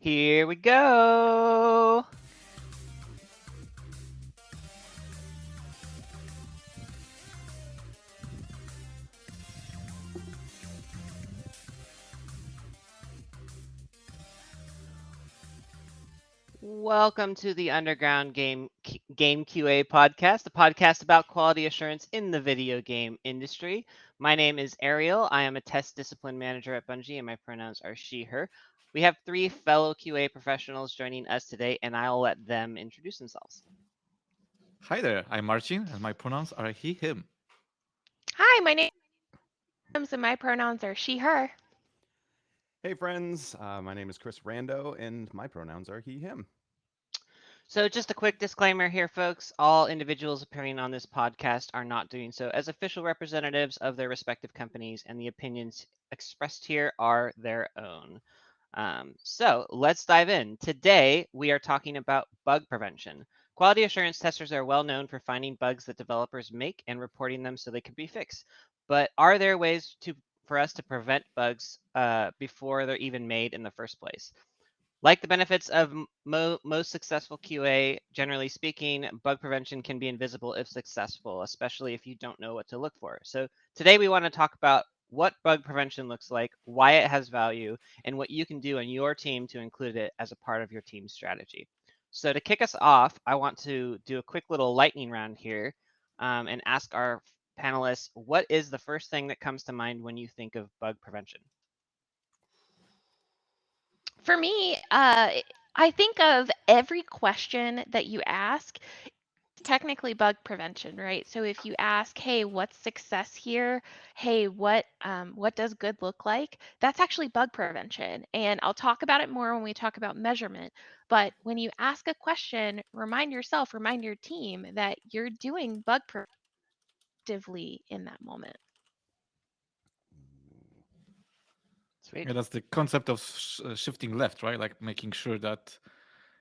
Here we go. Welcome to the Underground Game QA podcast, a podcast about quality assurance in the video game industry. My name is Ariel. I am a test discipline manager at Bungie, and my pronouns are she/her. We have three fellow QA professionals joining us today, and I'll let them introduce themselves. Hi there, I'm Marcin, and my pronouns are he, him. Hi, my name is Adams, and my pronouns are she, her. Hey, friends. My name is Chris Rando, and my pronouns are he, him. So, just a quick disclaimer here, folks. All individuals appearing on this podcast are not doing so as official representatives of their respective companies, and the opinions expressed here are their own. So, let's dive in. Today, we are talking about bug prevention. Quality assurance testers are well known for finding bugs that developers make and reporting them so they can be fixed. But are there ways for us to prevent bugs before they're even made in the first place? Like the benefits of most successful QA, generally speaking, bug prevention can be invisible if successful, especially if you don't know what to look for. So today we want to talk about what bug prevention looks like, why it has value, and what you can do on your team to include it as a part of your team's strategy. So to kick us off, I want to do a quick little lightning round here and ask our panelists, what is the first thing that comes to mind when you think of bug prevention? For me, I think of every question that you ask, technically bug prevention, right? So if you ask, "Hey, what's success here? Hey, what does good look like?" That's actually bug prevention, and I'll talk about it more when we talk about measurement. But when you ask a question, remind yourself, remind your team that you're doing bug preventively in that moment. Sweet. Yeah, that's the concept of shifting left, right? Like making sure that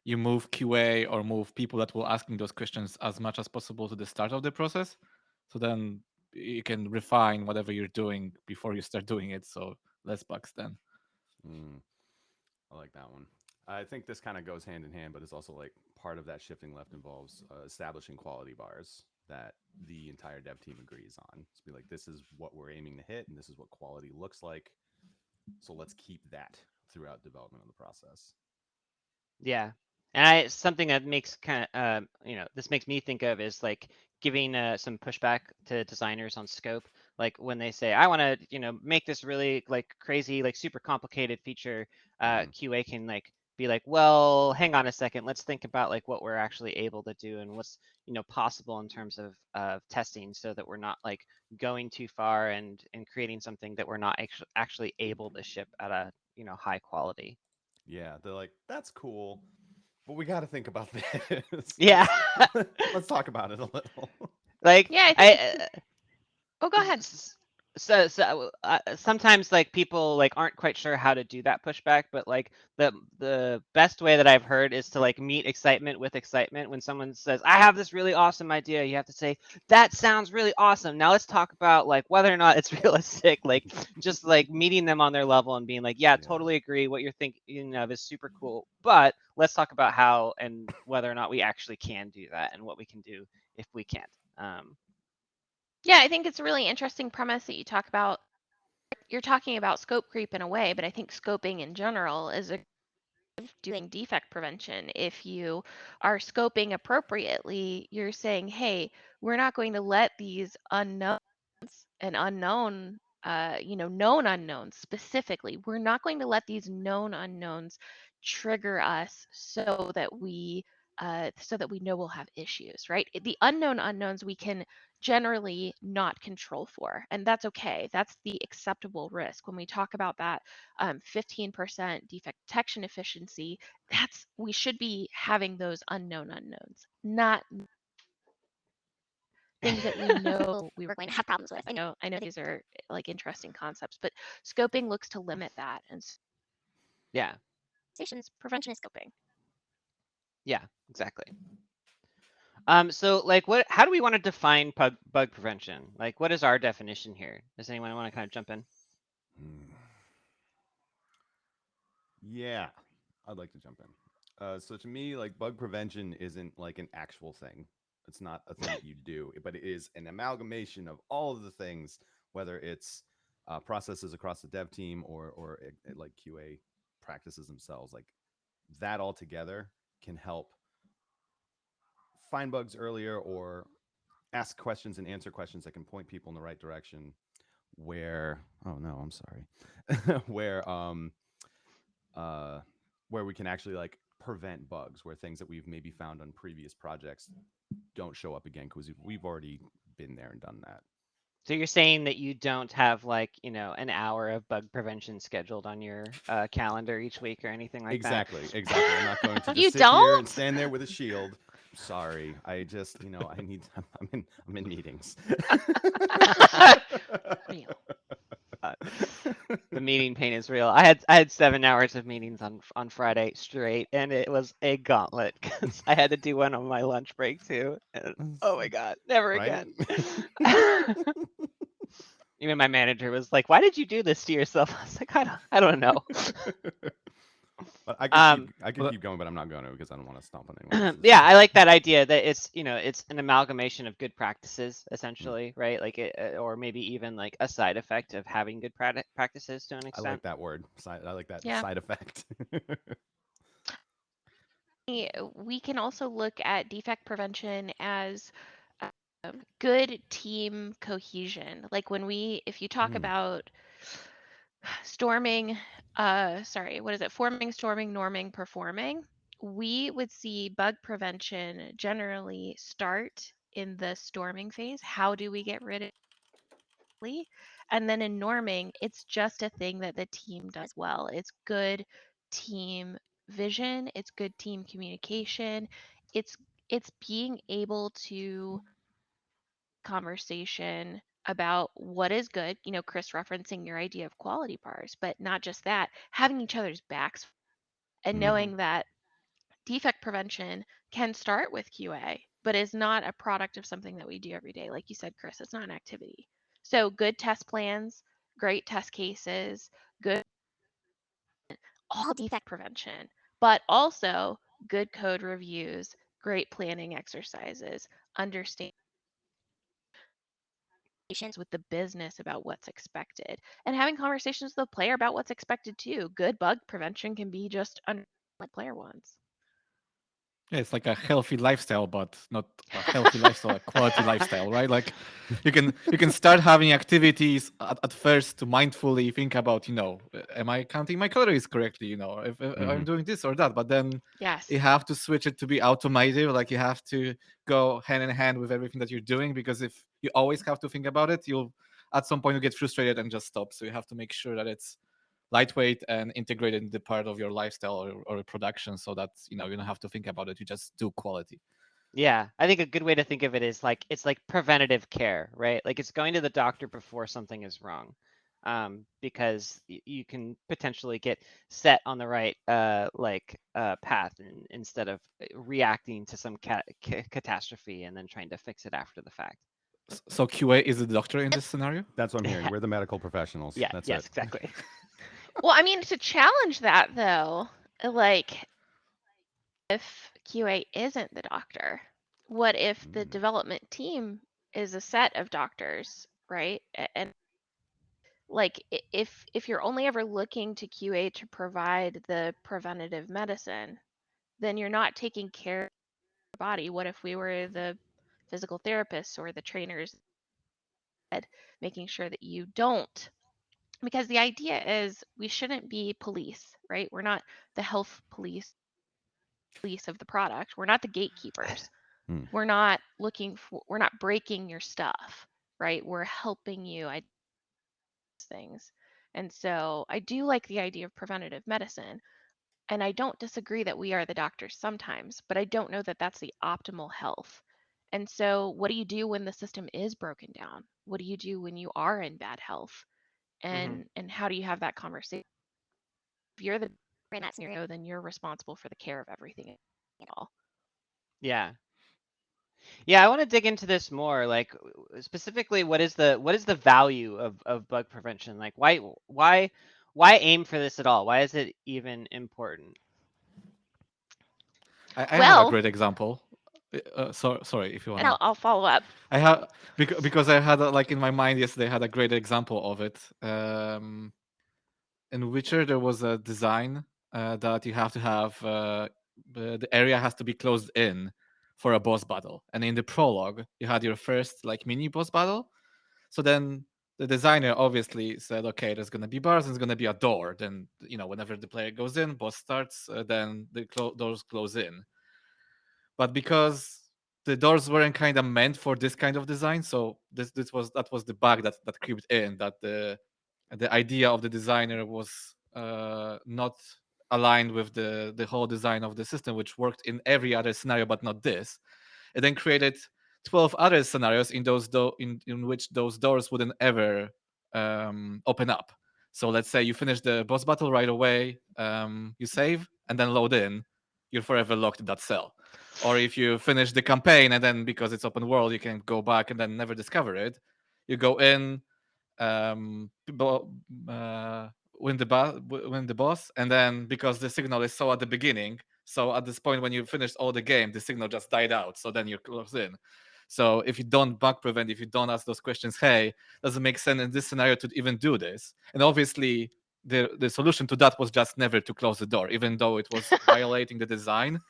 you move QA or move people that will asking those questions as much as possible to the start of the process. So then you can refine whatever you're doing before you start doing it. So less bugs then. Mm, I like that one. I think this kind of goes hand in hand, but it's also like part of that shifting left involves establishing quality bars that the entire dev team agrees on. It's be like, this is what we're aiming to hit, and this is what quality looks like. So let's keep that throughout development of the process. Yeah. And something that makes this makes me think of is like giving some pushback to designers on scope. Like when they say, I want to, make this really like crazy, like super complicated feature, Mm-hmm. QA can like be like, well, hang on a second, let's think about like what we're actually able to do and what's, possible in terms of testing so that we're not like going too far and creating something that we're not actually able to ship at a, high quality. Yeah, they're like, that's cool, but we got to think about this. Yeah. Let's talk about it a little. Like Yeah, I think. I Oh, go ahead. sometimes like people like aren't quite sure how to do that pushback, but like the best way that I've heard is to like meet excitement with excitement. When someone says, I have this really awesome idea, you have to say, that sounds really awesome, now let's talk about like whether or not it's realistic. Like just like meeting them on their level and being like, yeah, Yeah. totally agree, what you're thinking of is super cool, but let's talk about how and whether or not we actually can do that and what we can do if we can't. Yeah, I think it's a really interesting premise that you talk about. You're talking about scope creep in a way, but I think scoping in general is a doing defect prevention. If you are scoping appropriately, you're saying, hey, we're not going to let these unknowns and known unknowns specifically, we're not going to let these known unknowns trigger us so that we know we'll have issues, right? The unknown unknowns we can generally not control for, and that's okay. That's the acceptable risk. When we talk about that 15% defect detection efficiency, we should be having those unknown unknowns, not things that we know we were going to have problems with. I know these are like interesting concepts, but scoping looks to limit that, and Yeah. prevention is scoping. Yeah, exactly. So like how do we want to define bug prevention? Like what is our definition here? Does anyone want to kind of jump in? Hmm. Yeah. I'd like to jump in. So to me, like bug prevention isn't like an actual thing. It's not a thing that you do, but it is an amalgamation of all of the things, whether it's processes across the dev team or like QA practices themselves. Like that all together can help find bugs earlier or ask questions and answer questions that can point people in the right direction. Where oh no, I'm sorry, uh, where we can actually like prevent bugs, where things that we've maybe found on previous projects don't show up again because we've already been there and done that. So you're saying that you don't have like, an hour of bug prevention scheduled on your calendar each week or anything like that? Exactly. I'm not going to You just sit here and don't? stand there with a shield. Sorry, I just I need. I'm in meetings. Real. The meeting pain is real. I had 7 hours of meetings on Friday straight, and it was a gauntlet because I had to do one on my lunch break too. And, oh my god, never Right? again. Even my manager was like, "Why did you do this to yourself?" I was like, I don't know." But I Um, could Well, keep going, but I'm not going to because I don't want to stomp on anyone else's. yeah, I like that idea that it's an amalgamation of good practices Mm. essentially, right? Like or maybe even like a side effect of having good practices to an I like extent. that word. I like that Yeah. side effect. We can also look at defect prevention as good team cohesion. Like if you talk Mm. about storming, what is it? Forming, storming, norming, performing. We would see bug prevention generally start in the storming phase. How do we get rid of it? And then in norming, it's just a thing that the team does well. It's good team vision, it's good team communication. It's it's being able to conversation about what is good, Chris referencing your idea of quality bars, but not just that, having each other's backs and Mm. knowing that defect prevention can start with QA, but is not a product of something that we do every day. Like you said, Chris, it's not an activity. So good test plans, great test cases, good all defect prevention, but also good code reviews, great planning exercises, understand with the business about what's expected and having conversations with the player about what's expected too. Good bug prevention can be just like player wants. yeah, it's like a healthy lifestyle, but not a healthy lifestyle, a quality lifestyle, right? Like you can start having activities at first to mindfully think about, am I counting my calories correctly? If I'm Mhm. doing this or that, but then Yes. you have to switch it to be automated. Like you have to go hand in hand with everything that you're doing, because if you always have to think about it, you'll at some point you get frustrated and just stop. So you have to make sure that it's lightweight and integrated into part of your lifestyle or production, so that you don't have to think about it, you just do quality. Yeah, I think a good way to think of it is like it's like preventative care, right? Like it's going to the doctor before something is wrong, because you can potentially get set on the right path instead of reacting to some catastrophe and then trying to fix it after the fact. So QA is the doctor in this scenario. That's what I'm hearing. We're the medical professionals. Yeah. That's Yes. it. Exactly. Well, I mean, to challenge that though, like if QA isn't the doctor, what if the Mm. development team is a set of doctors, right? And like if you're only ever looking to QA to provide the preventative medicine, then you're not taking care of your body. What if we were the physical therapists or the trainers, making sure that you don't, because the idea is we shouldn't be police, right? We're not the health police of the product. We're not the gatekeepers. Hmm. We're not breaking your stuff, right? We're helping you identify things. And so I do like the idea of preventative medicine. And I don't disagree that we are the doctors sometimes, but I don't know that that's the optimal health. And so what do you do when the system is broken down? What do you do when you are in bad health? Hmm. And how do you have that conversation? If you're the in that scenario, then you're responsible for the care of everything at all. Yeah. Yeah, I want to dig into this more. Like specifically, what is the value of bug prevention? Like why aim for this at all? Why is it even important? I have a Well, great example. Sorry if you and wanna. I'll follow up. I have because I had like in my mind yesterday I had a great example of it. In Witcher there was a design that you have to have the area has to be closed in for a boss battle, and in the prologue you had your first like mini boss battle. So then the designer obviously said, okay, there's gonna be bars and there's gonna be a door. Then whenever the player goes in, boss starts, then the doors close in. But because the doors weren't kind of meant for this kind of design, so that was the bug that creeped in, that the idea of the designer was not aligned with the whole design of the system, which worked in every other scenario but not this. It then created 12 other scenarios in which those doors wouldn't ever open up. So let's say you finish the boss battle right away, you save and then load in, you're forever locked in that cell. Or if you finish the campaign and then because it's open world, you can go back and then never discover it. You go in, win the boss, and then because the signal is so at the beginning, so at this point when you finished all the game, the signal just died out. So then you're closed in. So if you don't bug prevent, if you don't ask those questions, hey, does it make sense in this scenario to even do this? And obviously, the solution to that was just never to close the door, even though it was violating the design.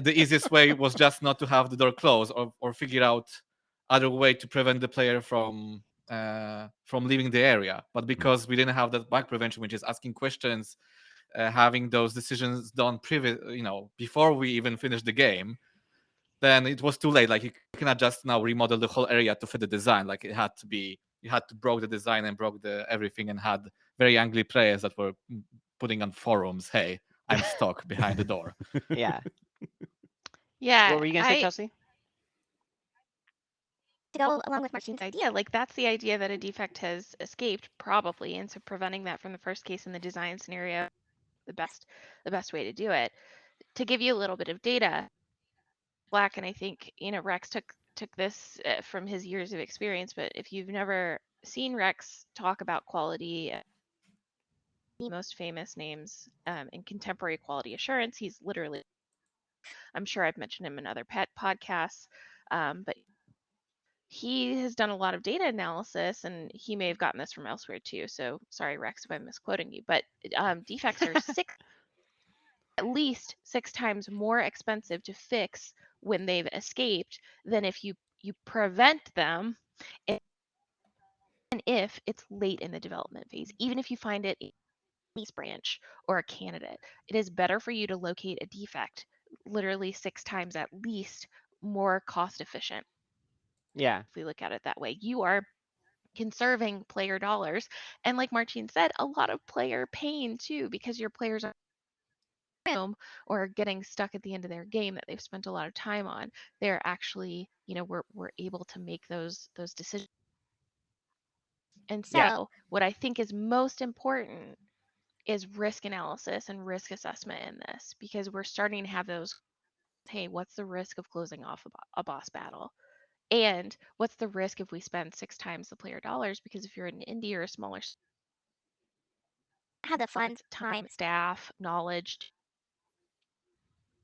The easiest way was just not to have the door closed, or figure out other way to prevent the player from leaving the area. But because we didn't have that bug prevention, which is asking questions, having those decisions done before we even finished the game, then it was too late. Like you cannot just now remodel the whole area to fit the design. Like it had to be, you had to broke the design and broke the everything, and had very angry players that were putting on forums, hey, I'm stuck behind the door. Yeah. Yeah, What were you gonna say, Chelsea? to go along with Marcin's idea, like that's the idea that a defect has escaped probably, and so preventing that from the first case in the design scenario, the best way to do it. To give you a little bit of data, Black, and I think Rex took this from his years of experience, but if you've never seen Rex talk about quality, the most famous names in contemporary quality assurance, he's literally, I'm sure I've mentioned him in other pet podcasts, but he has done a lot of data analysis, and he may have gotten this from elsewhere too. So sorry, Rex, if I'm misquoting you, but defects are at least 6 times more expensive to fix when they've escaped than if you prevent them, and if it's late in the development phase. Even if you find it a release branch or a candidate, it is better for you to locate a defect literally 6 times at least more cost efficient. Yeah. If we look at it that way, you are conserving player dollars, and like Marcin said, a lot of player pain too, because your players are home or getting stuck at the end of their game that they've spent a lot of time on. They're actually, we're able to make those decisions. And so Yeah. what I think is most important is risk analysis and risk assessment in this, because we're starting to have those, hey, what's the risk of closing off a boss battle? And what's the risk if we spend 6 times the player dollars? Because if you're an indie or a smaller, have the funds, time, staff, knowledge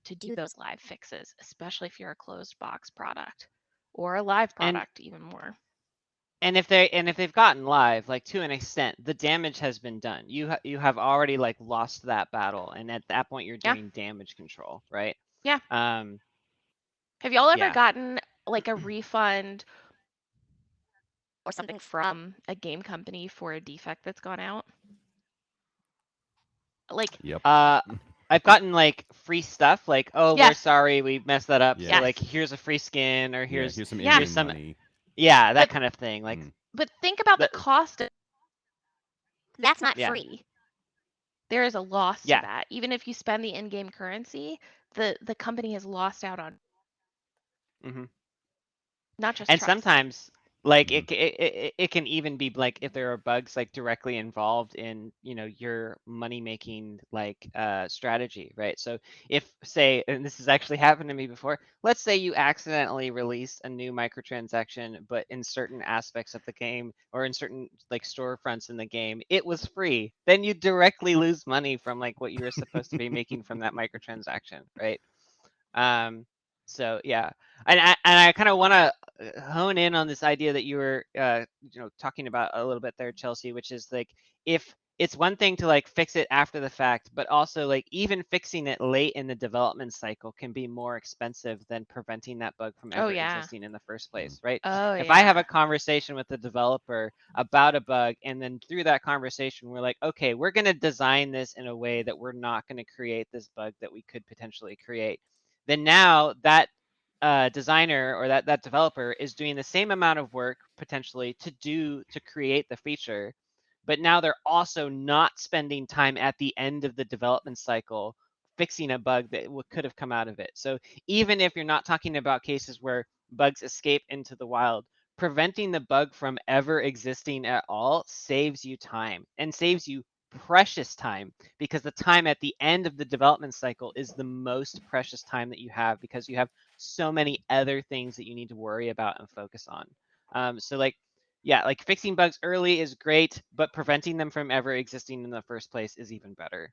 to do those live fixes, especially if you're a closed box product or a live And product, even more. and if they've gotten live, like to an extent, the damage has been done. You have already like lost that battle, and at that point you're Yeah. doing damage control, right? Yeah. Um. Have y'all ever Yeah. gotten like a refund or something from a game company for a defect that's gone out? Like, Yep. I've gotten like free stuff, like, oh, we're yes, sorry, we messed that up. Yeah. So like, here's a free skin, or Yeah, here's here's some Yeah. in-game here's some, money. yeah, that But- kind of thing. Like, but think about the the- cost of that's not Yeah. free. There is a loss Yeah. to that. Even if you spend the in-game currency, the company has lost out on hmm not just And trust. sometimes, like, Mhm. it can even be like if there are bugs like directly involved in your money making like strategy, right? So if, say, and this has actually happened to me before, let's say you accidentally release a new microtransaction, but in certain aspects of the game or in certain like storefronts in the game it was free, then you directly lose money from like what you were supposed to be making from that microtransaction, right? So yeah, and I kind of want to hone in on this idea that you were talking about a little bit there, Chelsea, which is like if it's one thing to like fix it after the fact, but also like even fixing it late in the development cycle can be more expensive than preventing that bug from Oh ever yeah. existing in the first place, right? Oh If I have yeah. a conversation with the developer about a bug, and then through that conversation we're like, okay, we're going to design this in a way that we're not going to create this bug that we could potentially create, then now that designer or that developer is doing the same amount of work potentially to create the feature, but now they're also not spending time at the end of the development cycle fixing a bug that could have come out of it. So even if you're not talking about cases where bugs escape into the wild, preventing the bug from ever existing at all saves you time and saves you precious time, because the time at the end of the development cycle is the most precious time that you have, because you have so many other things that you need to worry about and focus on. So like, yeah, like fixing bugs early is great, but preventing them from ever existing in the first place is even better.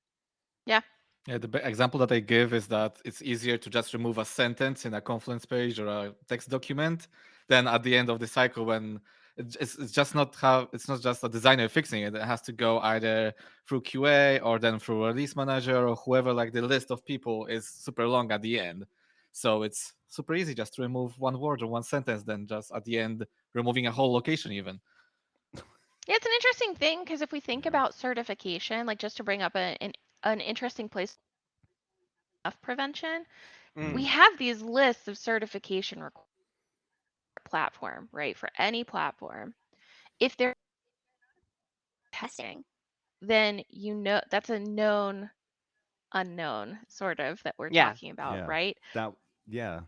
Yeah. Yeah, the example that I give is that it's easier to just remove a sentence in a Confluence page or a text document than at the end of the cycle when it's just not how it's not just a designer fixing it. It has to go either through QA or then through release manager or whoever. Like the list of people is super long at the end, so it's super easy just to remove one word or one sentence than just at the end removing a whole location even. Yeah, it's an interesting thing because if we think Yeah. about certification, like just to bring up an interesting place of prevention, Mm, we have these lists of certification platform, right? For any platform. If they're testing, then you know that's a known unknown sort of that we're yeah, talking about, Yeah. right? That. Yeah.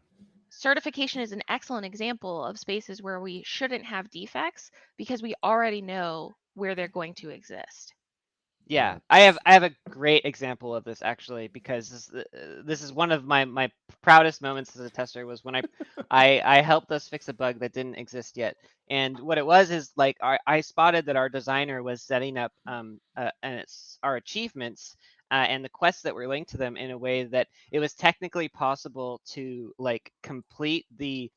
Certification is an excellent example of spaces where we shouldn't have defects because we already know where they're going to exist. yeah. Yeah. I have a great example of this actually, because this is one of my proudest moments as a tester, was when I helped us fix a bug that didn't exist yet. And what it was is like I spotted that our designer was setting up and it's our achievements and the quests that were linked to them in a way that it was technically possible to like complete the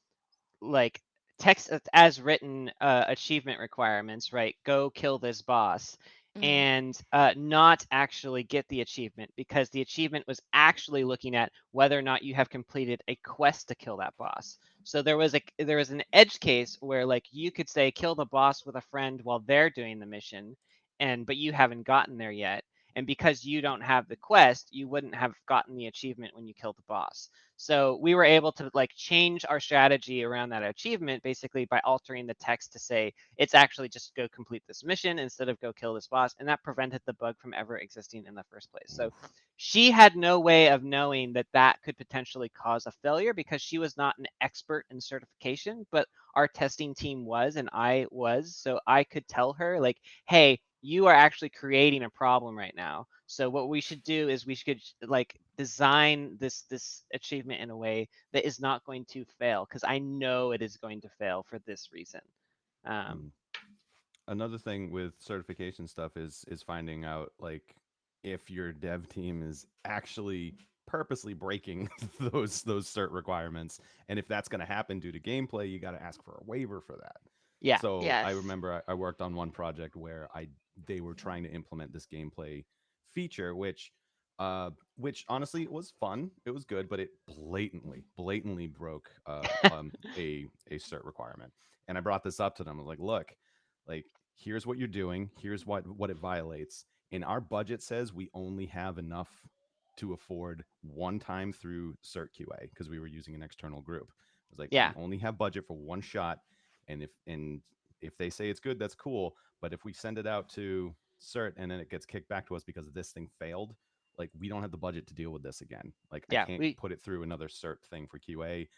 like text as written achievement requirements, right? Go kill this boss, Mm. and not actually get the achievement, because the achievement was actually looking at whether or not you have completed a quest to kill that boss. So there was an edge case where like you could say kill the boss with a friend while they're doing the mission, and but you haven't gotten there yet. And because you don't have the quest, you wouldn't have gotten the achievement when you killed the boss. So we were able to like change our strategy around that achievement basically by altering the text to say it's actually just go complete this mission instead of go kill this boss, and that prevented the bug from ever existing in the first place. So Oof. she had no way of knowing that that could potentially cause a failure because she was not an expert in certification, but our testing team was and I was, so I could tell her like, hey, you are actually creating a problem right now. So what we should do is we should like design this achievement in a way that is not going to fail, because I know it is going to fail for this reason. Um, Mm. Another thing with certification stuff is finding out like if your dev team is actually purposely breaking those cert requirements, and if that's going to happen due to gameplay, you got to ask for a waiver for that. yeah, So I Yes. remember I worked on one project where I they were trying to implement this gameplay feature, which honestly was fun. It was good, but it blatantly broke a cert requirement. And I brought this up to them. I was like, look, like here's what you're doing. Here's what it violates. And our budget says we only have enough to afford one time through cert QA because we were using an external group. I was like, yeah, we only have budget for one shot, and if they say it's good, that's cool. But if we send it out to cert and then it gets kicked back to us because this thing failed, like we don't have the budget to deal with this again. Like I yeah. can't We put it through another cert thing for QA.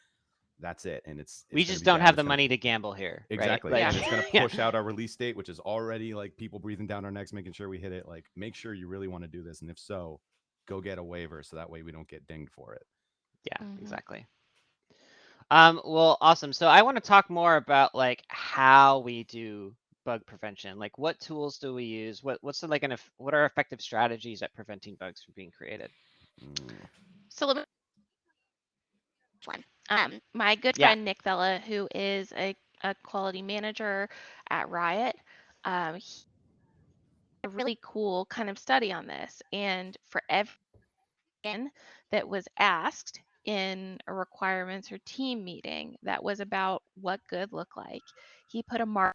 That's it, and we it's going to just be don't bad. have It's the going to money to gamble here, right? exactly, Like, Yeah. and it's going to yeah, push out our release date, which is already like people breathing down our necks, making sure we hit it. Like, make sure you really want to do this, and if so, go get a waiver so that way we don't get dinged for it. yeah, Hmm. exactly. Well, awesome. So I want to talk more about like how we do bug prevention. Like, what tools do we use? Like what are effective strategies at preventing bugs from being created? Mm. So let me one. My good Yeah. friend Nick Vella, who is a quality manager at Riot, he did a really cool kind of study on this. And for every that was asked in a requirements or team meeting that was about what good looked like, he put a mark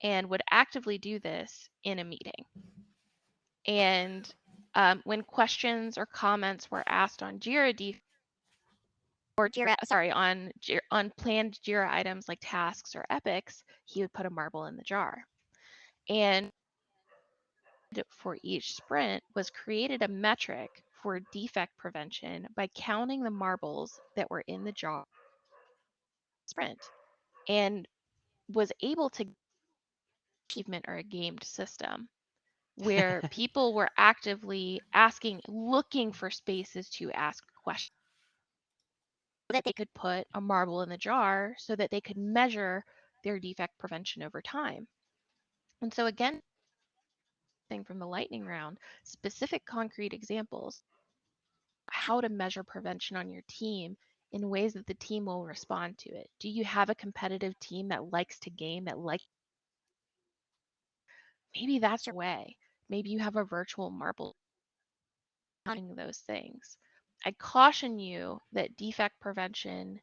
and would actively do this in a meeting. And when questions or comments were asked on Jira on planned Jira items like tasks or epics, he would put a marble in the jar. And for each sprint was created a metric for defect prevention by counting the marbles that were in the jar sprint, and was able to achievement or a gamed system where people were actively looking for spaces to ask questions so that they could put a marble in the jar so that they could measure their defect prevention over time. And so again, from the lightning round, specific concrete examples how to measure prevention on your team in ways that the team will respond to it. Do you have a competitive team that likes to game, maybe that's your way. Maybe you have a virtual marble doing those things. I caution you that defect prevention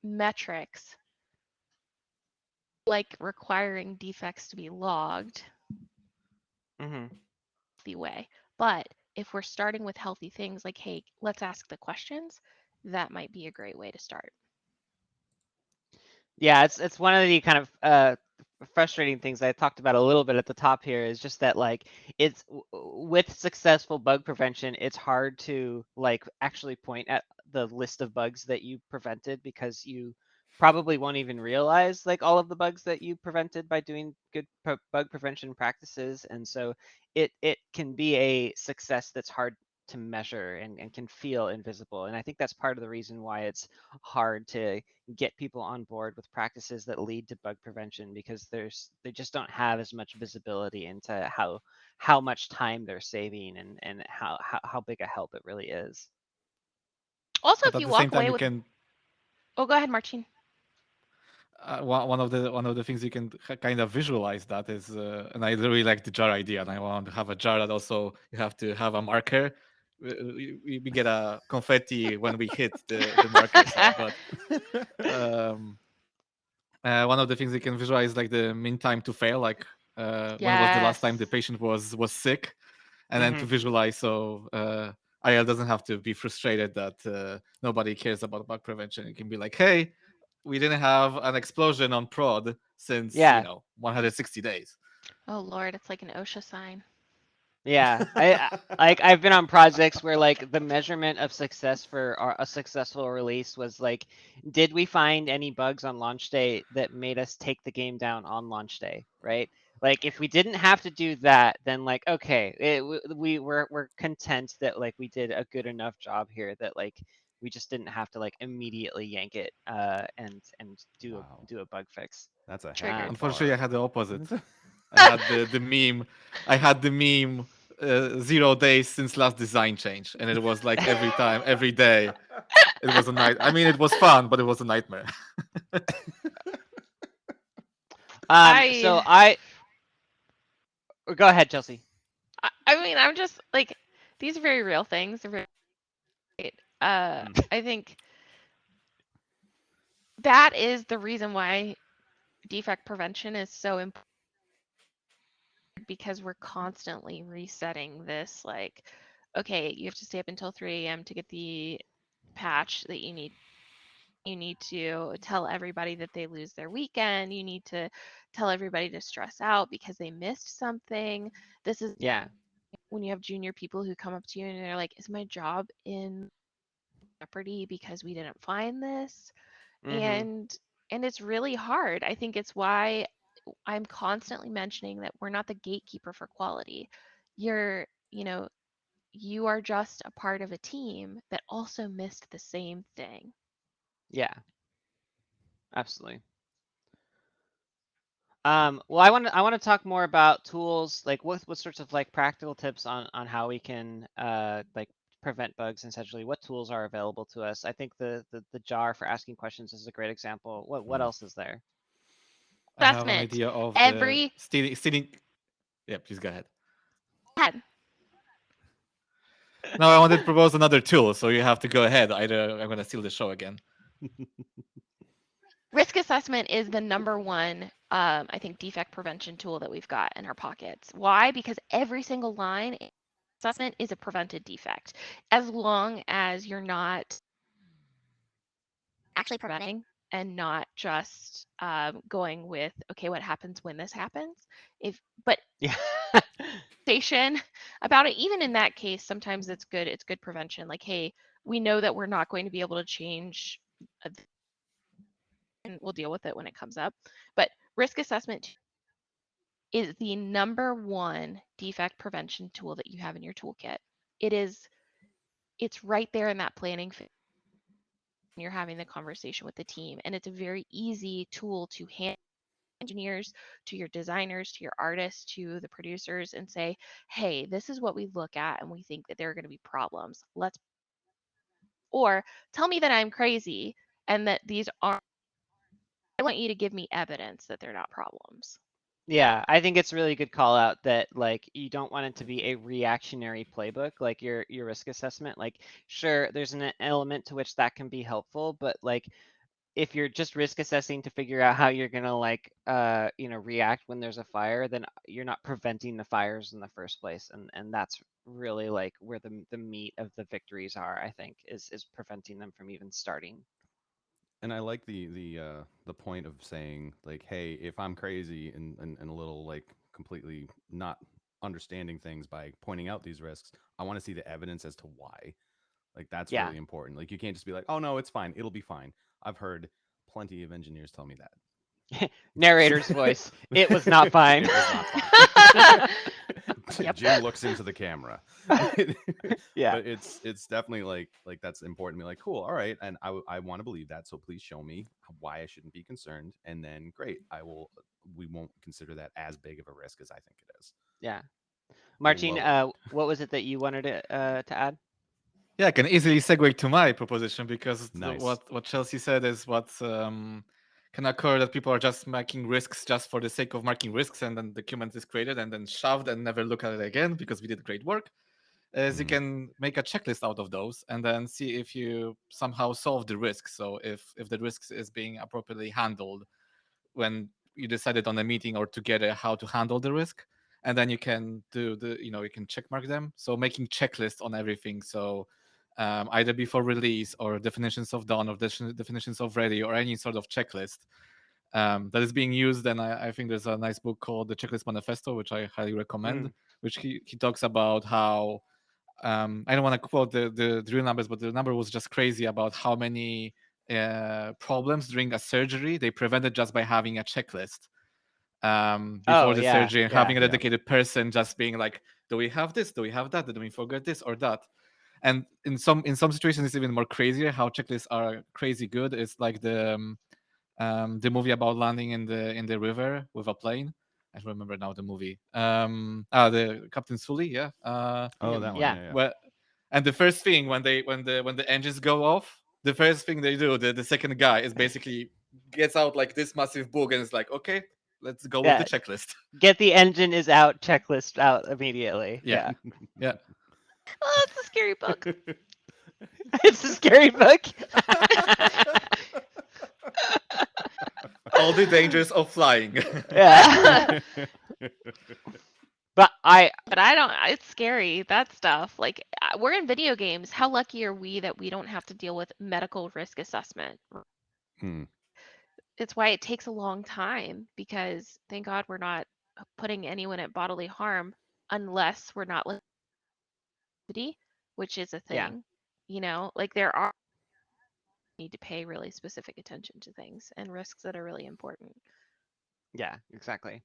metrics, like requiring defects to be logged, Mm-hmm. the way. But if we're starting with healthy things like, hey, let's ask the questions, that might be a great way to start. Yeah, it's one of the kind of frustrating things I talked about a little bit at the top here is just that like it's with successful bug prevention, it's hard to like actually point at the list of bugs that you prevented because you probably won't even realize like all of the bugs that you prevented by doing good bug prevention practices, and so it can be a success that's hard to measure and can feel invisible, and I think that's part of the reason why it's hard to get people on board with practices that lead to bug prevention because they just don't have as much visibility into how much time they're saving and how big a help it really is. Also, But if at you the same walk time, away you with, can oh, go ahead, Marcin. one of the things you can kind of visualize that is, and I really like the jar idea, and I want to have a jar that also you have to have a marker. We get a confetti when we hit the markers, but one of the things you can visualize like the mean time to fail, like when was the last time the Yes. patient was sick, and then to Mhm. visualize so Ariel doesn't have to be frustrated that nobody cares about bug prevention. It can be like, hey, we didn't have an explosion on prod since Yeah. 160 days. Oh Lord, it's like an OSHA sign. Yeah, like I've been on projects where like the measurement of success for a successful release was like, did we find any bugs on launch day that made us take the game down on launch day, right? Like if we didn't have to do that, then like okay, we're content that like we did a good enough job here that like we just didn't have to like immediately yank it and do Wow. a bug fix. That's a heck of Triggered. a Unfortunately, I bar. had the opposite. I had the meme. I had the meme 0 days since last design change, and it was like every time, every day. It was a night. I mean, it was fun, but it was a nightmare. So I I go ahead, Chelsea. I mean, I'm just like, these are very real things. They're very great. Mm. I think that is the reason why defect prevention is so important, because we're constantly resetting this. Like, okay, you have to stay up until 3 a.m. to get the patch that you need. You need to tell everybody that they lose their weekend. You need to tell everybody to stress out because they missed something. This is Yeah. when you have junior people who come up to you and they're like, is my job in jeopardy because we didn't find this? Mm-hmm. And it's really hard. I think it's why I'm constantly mentioning that we're not the gatekeeper for quality. You're, you are just a part of a team that also missed the same thing. Yeah. Absolutely. Well, I want to talk more about tools, like what sorts of like practical tips on how we can like prevent bugs essentially? What tools are available to us? I think the jar for asking questions is a great example. What else is there? I have an Assessment. idea of the Every stealing. Yeah, please go ahead. head. No, I wanted to propose another tool, so you have to go ahead. Either I'm gonna steal the show again. Risk assessment is the number one, I think, defect prevention tool that we've got in our pockets. Why? Because every single line in assessment is a prevented defect. As long as you're not actually preventing and not just going with, okay, what happens when this happens? But Yeah. station about it, even in that case, sometimes it's good prevention. Like, hey, we know that we're not going to be able to change, and we'll deal with it when it comes up. But risk assessment is the number one defect prevention tool that you have in your toolkit. It's right there in that planning phase when you're having the conversation with the team, and it's a very easy tool to hand engineers, to your designers, to your artists, to the producers, and say, hey, this is what we look at and we think that there are going to be problems. Or tell me that I'm crazy and that these aren't, I want you to give me evidence that they're not problems. Yeah, I think it's a really good call out that like you don't want it to be a reactionary playbook, like your risk assessment. Like, sure, there's an element to which that can be helpful, but like if you're just risk assessing to figure out how you're gonna like react when there's a fire, then you're not preventing the fires in the first place, and that's really like where the meat of the victories are. I think is preventing them from even starting. And I like the point of saying like, hey, if I'm crazy and a little like completely not understanding things by pointing out these risks, I want to see the evidence as to why. Like that's Yeah. really important. Like you can't just be like, oh no, it's fine, it'll be fine. I've heard plenty of engineers tell me that. Narrator's voice. It was not fine. It was not fine. Yep. Jim looks into the camera. Yeah. But it's definitely like that's important to be like, cool, all right, and I want to believe that, so please show me why I shouldn't be concerned, and then great, we won't consider that as big of a risk as I think it is. Yeah. Marcin, Love it. what was it that you wanted to add? Yeah, I can easily segue to my proposition because Nice. what Chelsea said is what can occur, that people are just making risks just for the sake of marking risks, and then the document is created and then shoved and never look at it again because we did great work. As you Mhm. can make a checklist out of those and then see if you somehow solve the risk. So if the risk is being appropriately handled when you decided on a meeting or together how to handle the risk, and then you can do you can check mark them. So making checklists on everything. So either before release or definitions of done or definitions of ready or any sort of checklist that is being used. And I think there's a nice book called The Checklist Manifesto, which I highly recommend, which he talks about how I don't want to quote the real numbers, but the number was just crazy about how many problems during a surgery they prevented just by having a checklist before Oh the yeah, surgery and yeah. having a Yeah. dedicated person just being like, do we have this? Do we have that? Did we forget this or that? And in some situations, it's even more crazier how checklists are crazy good. It's like the movie about landing in the river with a plane. I don't remember now the movie. The Captain Sully, yeah. Oh, that one. Yeah. Yeah, yeah. Well, and the first thing when the engines go off, the first thing they do, the second guy is basically gets out like this massive book and is like, okay, let's go with the Yeah. checklist. Get the engine is out checklist out immediately. Yeah. Yeah. Oh, it's a scary book. It's a scary book. All the dangers of flying. Yeah. But I But I don't, it's scary, that stuff. Like, we're in video games. How lucky are we that we don't have to deal with medical risk assessment? Hmm. It's why it takes a long time, because thank God we're not putting anyone at bodily harm unless we're not liability, which is a Yeah. thing. Like there are need to pay really specific attention to things and risks that are really important. Yeah, exactly.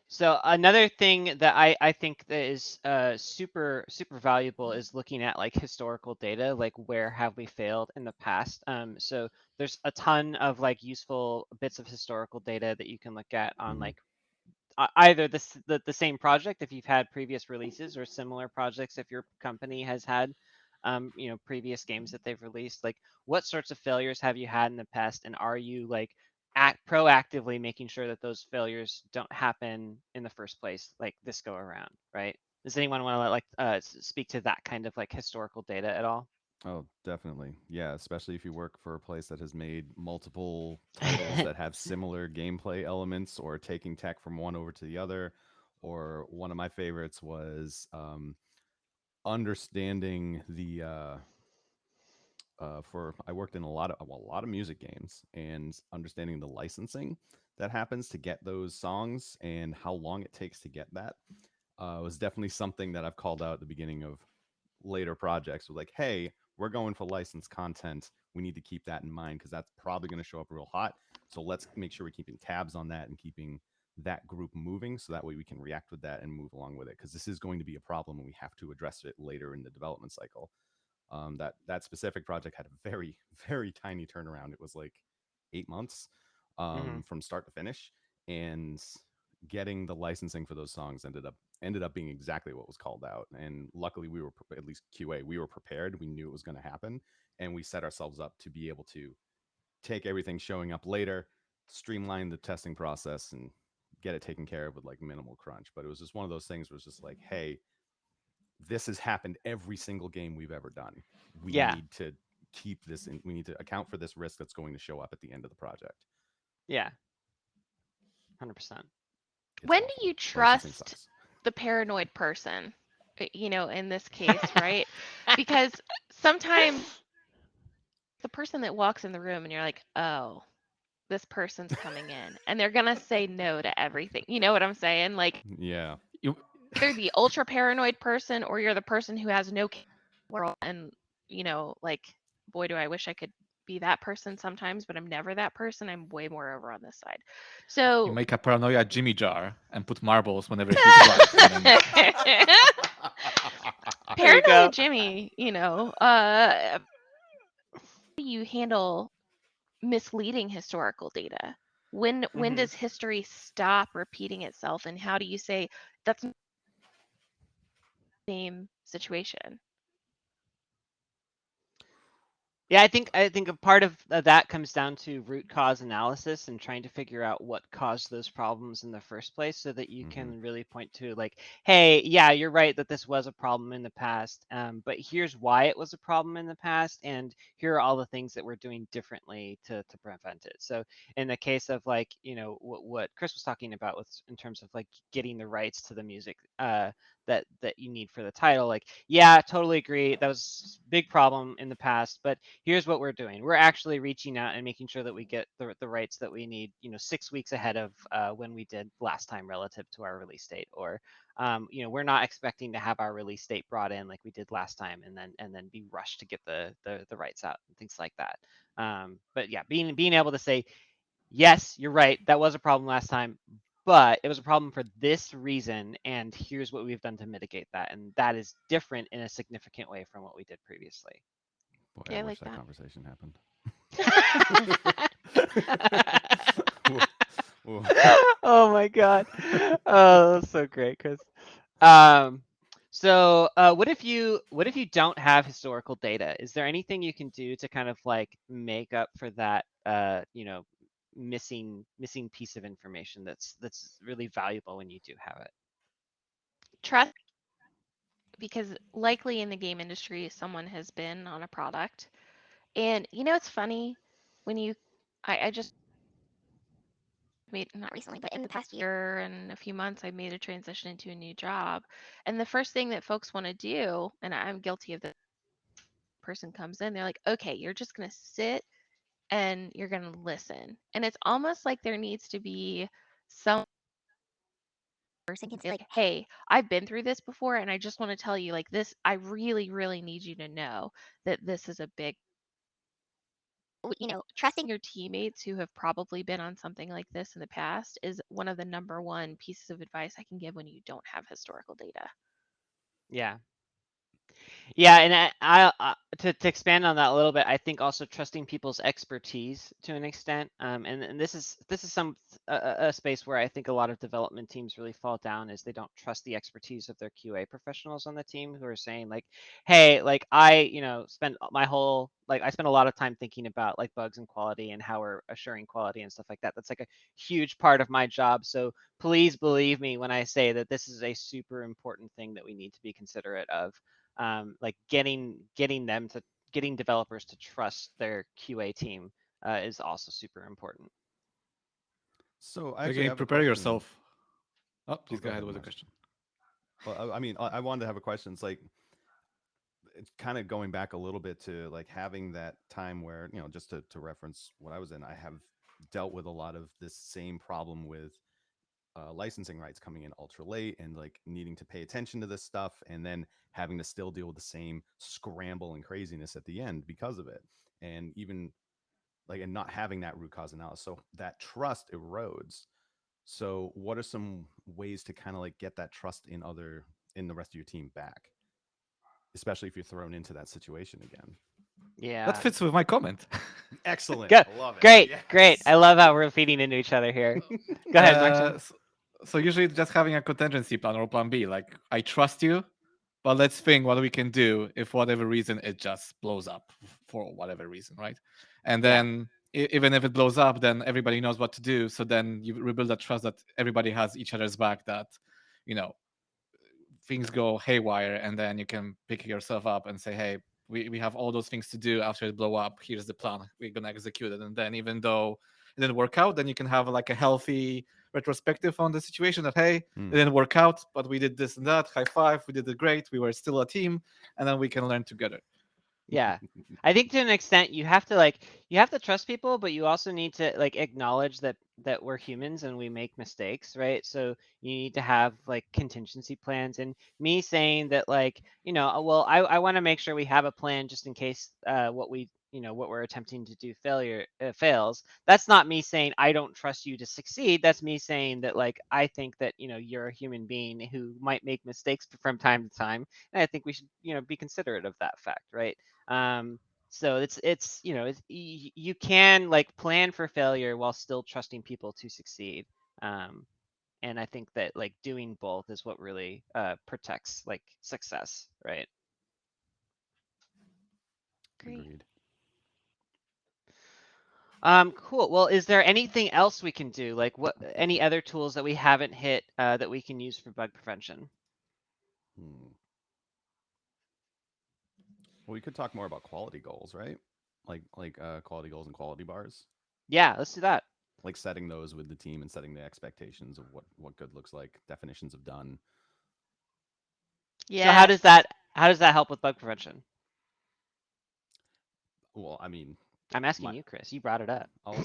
So another thing that I think that is super valuable is looking at like historical data, like where have we failed in the past. So there's a ton of like useful bits of historical data that you can look at on Mhm. like either the same project if you've had previous releases, or similar projects if your company has had previous games that they've released. Like, what sorts of failures have you had in the past, and are you like proactively making sure that those failures don't happen in the first place, like this go around, right? Does anyone want to speak to that kind of like historical data at all? Oh, definitely. Yeah, especially if you work for a place that has made multiple titles that have similar gameplay elements, or taking tech from one over to the other. Or one of my favorites was understanding the for I worked in a lot of music games, and understanding the licensing that happens to get those songs and how long it takes to get that was definitely something that I've called out at the beginning of later projects. With like, hey, we're going for licensed content. We need to keep that in mind, because that's probably going to show up real hot. So let's make sure we're keeping tabs on that and keeping that group moving, so that way we can react with that and move along with it, because this is going to be a problem and we have to address it later in the development cycle. That specific project had a very very tiny turnaround. It was like 8 months Mm-hmm. from start to finish, and getting the licensing for those songs ended up being exactly what was called out. And luckily, we were, at least QA, we were prepared. We knew it was going to happen, and we set ourselves up to be able to take everything showing up later, streamline the testing process, and get it taken care of with like minimal crunch. But it was just one of those things where it's just like, hey, this has happened every single game we've ever done. We Yeah. need to keep this in. We need to account for this risk that's going to show up at the end of the project. Yeah. 100%. When awful. do you Licensing trust sucks. the paranoid person? In this case, right? Because sometimes the person that walks in the room and you're like, oh, this person's coming in and they're going to say no to everything. You know what I'm saying? Like, Yeah. You, either the ultra paranoid person, or you're the person who has no care in the world. And, like, boy, do I wish I could be that person sometimes, but I'm never that person. I'm way more over on this side. you So make a paranoia Jimmy jar and put marbles whenever he's right. And then... There you Paranoia go. Jimmy, how do you handle misleading historical data? When Mm-hmm. does history stop repeating itself, and how do you say that's not the same situation? Yeah, I think a part of that comes down to root cause analysis and trying to figure out what caused those problems in the first place, so that you can really point to like, hey, yeah, you're right that this was a problem in the past, but here's why it was a problem in the past, and here are all the things that we're doing differently to prevent it. So in the case of like, what Chris was talking about with, in terms of like getting the rights to the music that you need for the title, like, yeah, totally agree, that was a big problem in the past, but here's what we're doing. We're actually reaching out and making sure that we get the rights that we need, 6 weeks ahead of when we did last time relative to our release date. Or, we're not expecting to have our release date brought in like we did last time, and then be rushed to get the rights out and things like that. But yeah, being able to say, yes, you're right, that was a problem last time, but it was a problem for this reason, and here's what we've done to mitigate that, and that is different in a significant way from what we did previously. Boy, Yeah, I I wish like that that. conversation happened. Oh my god. Oh, that's so great, Chris. Um, so what if you don't have historical data? Is there anything you can do to kind of like make up for that missing piece of information that's really valuable when you do have it? Trust, because likely in the game industry, someone has been on a product. And it's funny when I just made, not recently, but in the past year and a few months, I made a transition into a new job. And the first thing that folks want to do, and I'm guilty of this, person comes in, they're like, okay, you're just going to sit and you're going to listen. And it's almost like there needs to be some person can say like, hey, I've been through this before, and I just want to tell you, like, this, I really really need you to know that this is a big, trusting your teammates who have probably been on something like this in the past is one of the number one pieces of advice I can give when you don't have historical data. Yeah. Yeah, and to expand on that a little bit, I think also trusting people's expertise to an extent, and this is some a space where I think a lot of development teams really fall down is they don't trust the expertise of their QA professionals on the team who are saying like, hey, like I spend my whole I spend a lot of time thinking about like bugs and quality and how we're assuring quality and stuff like that. That's like a huge part of my job. So please believe me when I say that this is a super important thing that we need to be considerate of. Like getting developers to trust their QA team is also super important. So I actually Again, have a prepare question. yourself. Oh, Oh, please go go ahead ahead, with the Marcin. question. Well, I mean, I wanted to have a question. It's like it's kind of going back a little bit to like having that time where, just to reference what I was in, I have dealt with a lot of this same problem with licensing rights coming in ultra late and like needing to pay attention to this stuff and then having to still deal with the same scramble and craziness at the end because of it. And even like, and not having that root cause analysis. So that trust erodes. So what are some ways to kind of like get that trust in the rest of your team back, especially if you're thrown into that situation again? That Yeah. fits with my comment. Excellent. Good. I love it. Great. Great. Yes. I love how we're feeding into each other here. Go ahead, Marcin. So usually just having a contingency plan or plan B. Like I trust you, but let's think what we can do if for whatever reason it just blows up for whatever reason, right? And Yeah. then even if it blows up, then everybody knows what to do. So then you rebuild that trust that everybody has each other's back. That you know things go haywire, and then you can pick yourself up and say, hey, we have all those things to do after it blow up. Here's the plan. We're gonna execute it. And then even though it didn't work out, then you can have like a healthy retrospective on the situation that hey, it didn't work out, but we did this and that. High five, we did it great. We were still a team, and then we can learn together. Yeah. I think to an extent you have to trust people, but you also need to like acknowledge that we're humans and we make mistakes, right? So you need to have like contingency plans. And me saying that like, well, I want to make sure we have a plan just in case what we're attempting to do fails. That's not me saying I don't trust you to succeed. That's me saying that like I think that you're a human being who might make mistakes from time to time, and I think we should be considerate of that fact, right? Um, so you can like plan for failure while still trusting people to succeed. Um, and I think that like doing both is what really protects like success, right? Agree. Agreed. Cool. Well, is there anything else we can do? Like any other tools that we haven't hit that we can use for bug prevention? Hmm. Well, we could talk more about quality goals, right? Like quality goals and quality bars. Yeah, let's do that. Like setting those with the team and setting the expectations of what good looks like, definitions of done. So how does Yes. that help with bug prevention? Well, I mean, I'm asking my you, Chris. You brought it up. all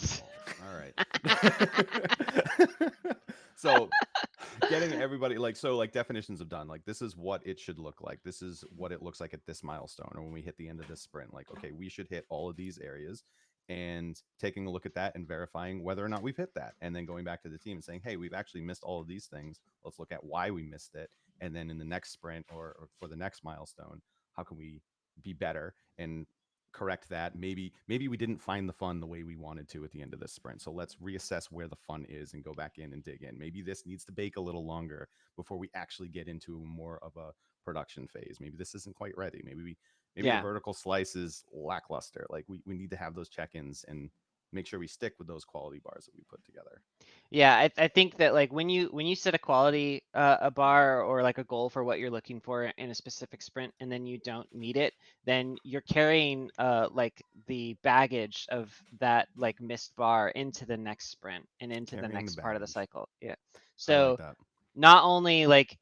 right. So getting everybody like definitions of done, like this is what it should look like, this is what it looks like at this milestone, or when we hit the end of this sprint, like okay, we should hit all of these areas, and taking a look at that and verifying whether or not we've hit that, and then going back to the team and saying, hey, we've actually missed all of these things, let's look at why we missed it, and then in the next sprint or for the next milestone, how can we be better and correct that. Maybe we didn't find the fun the way we wanted to at the end of this sprint, so let's reassess where the fun is and go back in and dig in. Maybe this needs to bake a little longer before we actually get into more of a production phase. Maybe this isn't quite ready. Maybe the Yeah. vertical slice is lackluster. Like we need to have those check-ins and make sure we stick with those quality bars that we put together. Yeah, I think that like when you set a quality a bar or like a goal for what you're looking for in a specific sprint and then you don't meet it, then you're carrying like the baggage of that like missed bar into the next sprint and into the Carrying the next part of the baggage. cycle. Yeah. I like So that. not only like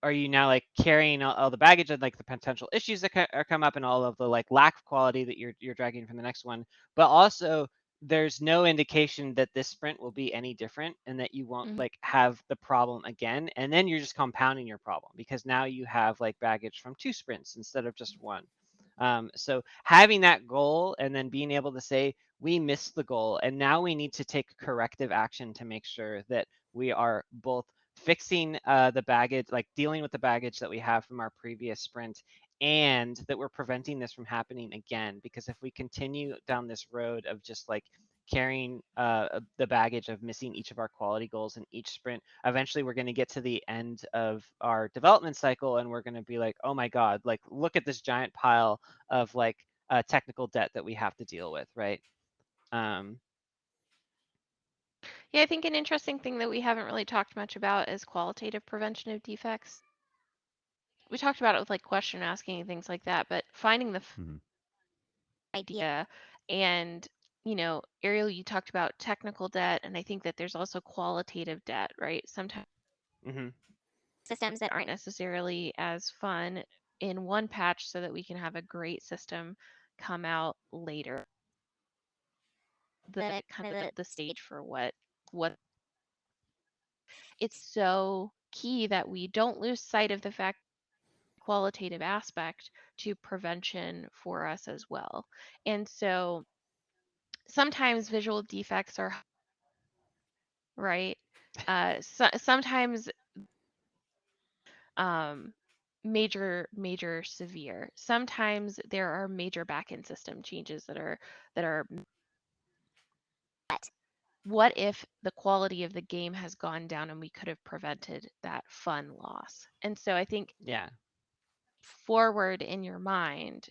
are you now like carrying all the baggage and like the potential issues that are come up and all of the like lack of quality that you're dragging from the next one, but also there's no indication that this sprint will be any different and that you won't Mhm. like have the problem again, and then you're just compounding your problem because now you have like baggage from 2 sprints instead of just one. So having that goal and then being able to say we missed the goal and now we need to take corrective action to make sure that we are both fixing the baggage, like dealing with the baggage that we have from our previous sprint, and that we're preventing this from happening again. Because if we continue down this road of just like carrying the baggage of missing each of our quality goals in each sprint, eventually we're going to get to the end of our development cycle and we're going to be like, oh my God, like look at this giant pile of like technical debt that we have to deal with, right? Yeah, I think an interesting thing that we haven't really talked much about is qualitative prevention of defects. We talked about it with like question asking and things like that, but finding the Mhm. idea and Ariel, you talked about technical debt, and I think that there's also qualitative debt, right? Sometimes Mm-hmm. systems that aren't necessarily as fun in one patch so that we can have a great system come out later. The kind of the stage for what it's so key that we don't lose sight of the fact qualitative aspect to prevention for us as well. And so sometimes visual defects are right. Sometimes um, major severe. Sometimes there are major backend system changes that are. What if the quality of the game has gone down and we could have prevented that fun loss? And so I think Yeah. forward in your mind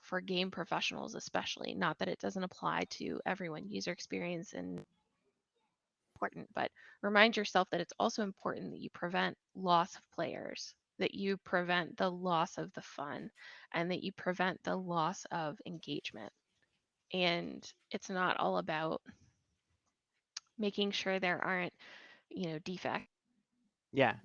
for game professionals, especially, not that it doesn't apply to everyone, user experience and important, but remind yourself that it's also important that you prevent loss of players, that you prevent the loss of the fun, and that you prevent the loss of engagement. And it's not all about making sure there aren't, defects. Yeah.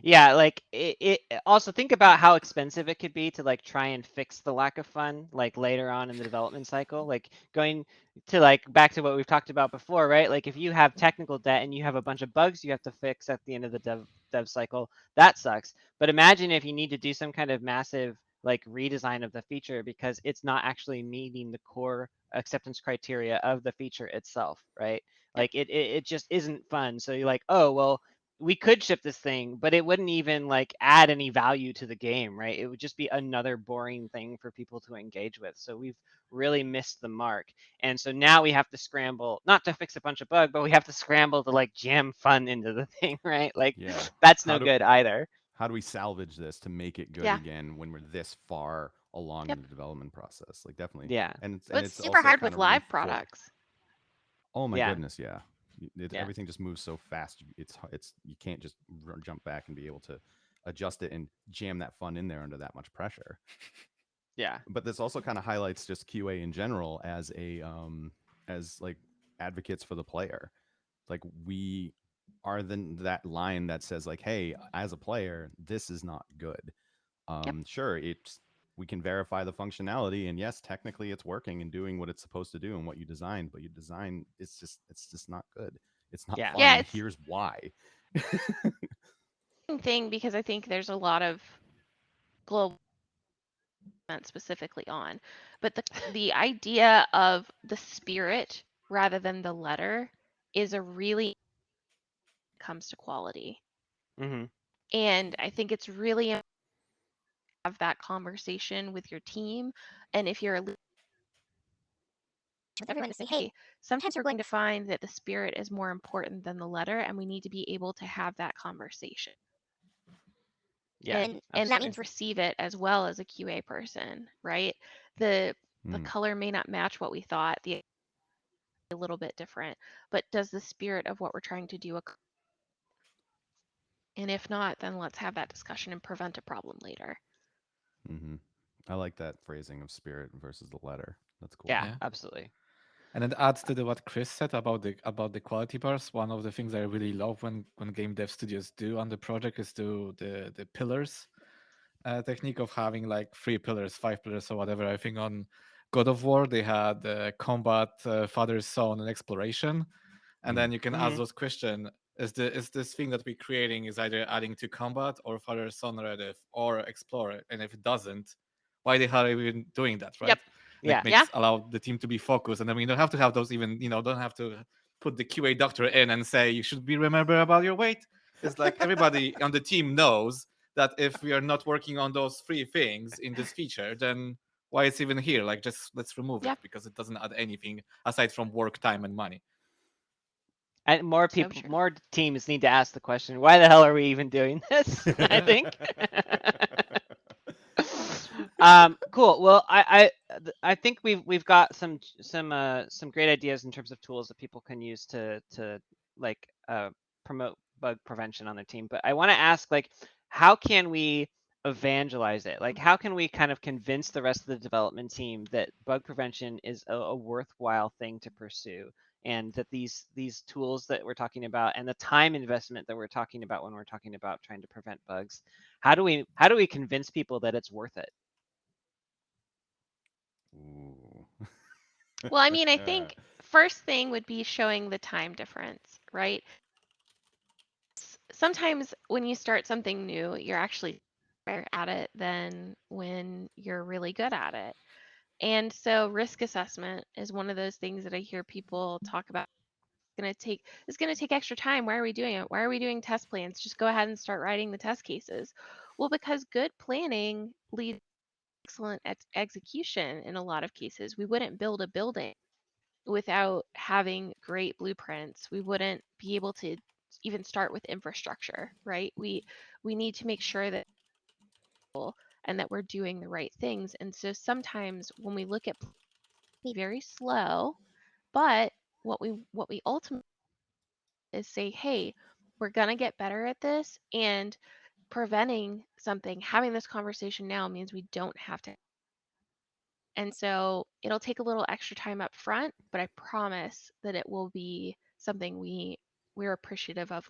Yeah, like it also think about how expensive it could be to like try and fix the lack of fun like later on in the development cycle. Like going to like back to what we've talked about before, right? Like if you have technical debt and you have a bunch of bugs you have to fix at the end of the dev cycle, that sucks. But imagine if you need to do some kind of massive like redesign of the feature because it's not actually meeting the core acceptance criteria of the feature itself, right? Yep. Like it just isn't fun. So you're like, oh well, we could ship this thing, but it wouldn't even like add any value to the game, right? It would just be another boring thing for people to engage with. So we've really missed the mark. And so now we have to scramble, not to fix a bunch of bugs, but we have to scramble to like jam fun into the thing, right? Like Yeah. that's How no do good either. how do we salvage this to make it good Yeah. again when we're this far along Yep. in the development process? Like definitely. Yeah. But And it's it's super also hard kind with of live products. Oh my Yeah. goodness, yeah. Yeah. Everything just moves so fast. It's you can't just jump back and be able to adjust it and jam that fun in there under that much pressure. Yeah. But this also kind of highlights just QA in general as a as like advocates for the player. Like we are then that line that says like, hey, as a player, this is not good. Yep. Sure, it's we can verify the functionality, and yes, technically it's working and doing what it's supposed to do and what you designed, but your design it's just not good. It's not Yeah. fun, Yeah, and it's here's why. a thing because I think there's a lot of global specifically on, but the idea of the spirit rather than the letter is a really comes to quality. Mm-hmm. And I think it's really important to have that conversation with your team. And if you're a leader, with everyone to say, hey, sometimes we're going to find that the spirit is more important than the letter, and we need to be able to have that conversation. Yeah. And that Absolutely. means receive it as well as a QA person, right? The Hmm. color may not match what we thought, the a little bit different, but does the spirit of what we're trying to do and if not, then let's have that discussion and prevent a problem later. Mm-hmm. I like that phrasing of spirit versus the letter. That's cool. Yeah. Yeah. Absolutely. And it adds to what Chris said about the quality bars. One of the things I really love when game dev studios do on the project is do the pillars technique of having like 3 pillars, 5 pillars, or whatever. I think on God of War they had combat, father, son, and exploration, and Mm. then you can ask Mm-hmm. those questions. Is this thing that we're creating is either adding to combat or father, son narrative or explorer? And if it doesn't, why the hell are we even doing that, right? Yep. Like Yeah. Yeah. makes allow the team to be focused, and then we don't have to have those even don't have to put the QA doctor in and say you should be remember about your weight. It's like everybody on the team knows that if we are not working on those 3 things in this feature, then why it's even here? Like, just let's remove Yeah. it because it doesn't add anything aside from work time and money. And more So people, true. more teams need to ask the question: why the hell are we even doing this? I think. Cool. Well, I think we've got some great ideas in terms of tools that people can use to like promote bug prevention on their team. But I want to ask, like, how can we evangelize it? Like, how can we kind of convince the rest of the development team that bug prevention is a worthwhile thing to pursue, and that these tools that we're talking about and the time investment that we're talking about when we're talking about trying to prevent bugs, how do we convince people that it's worth it? Ooh. Well, I mean, I think first thing would be showing the time difference, right? Sometimes when you start something new, you're actually better at it than when you're really good at it. And so risk assessment is one of those things that I hear people talk about. It's going to take extra time. Why are we doing it? Why are we doing test plans? Just go ahead and start writing the test cases. Well, because good planning leads to excellent execution in a lot of cases. We wouldn't build a building without having great blueprints. We wouldn't be able to even start with infrastructure, right? We need to make sure that and that we're doing the right things. And so sometimes when we look at very slow, but what we ultimately is say, hey, we're going to get better at this, and preventing something, having this conversation now means we don't have to. And so it'll take a little extra time up front, but I promise that it will be something we're appreciative of.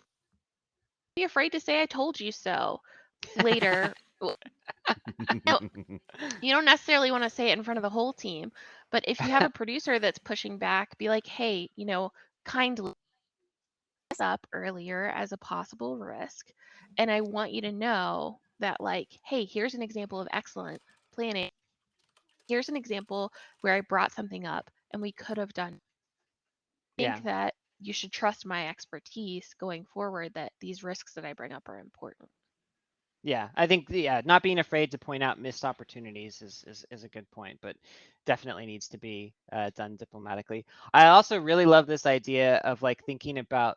Be afraid to say I told you so later. No, you don't necessarily want to say it in front of the whole team, but if you have a producer that's pushing back, be like, hey, kindly this up earlier as a possible risk. And I want you to know that, like, hey, here's an example of excellent planning. Here's an example where I brought something up and we could have done. I Yeah. think that you should trust my expertise going forward, that these risks that I bring up are important. Yeah, I think not being afraid to point out missed opportunities is a good point, but definitely needs to be done diplomatically. I also really love this idea of like thinking about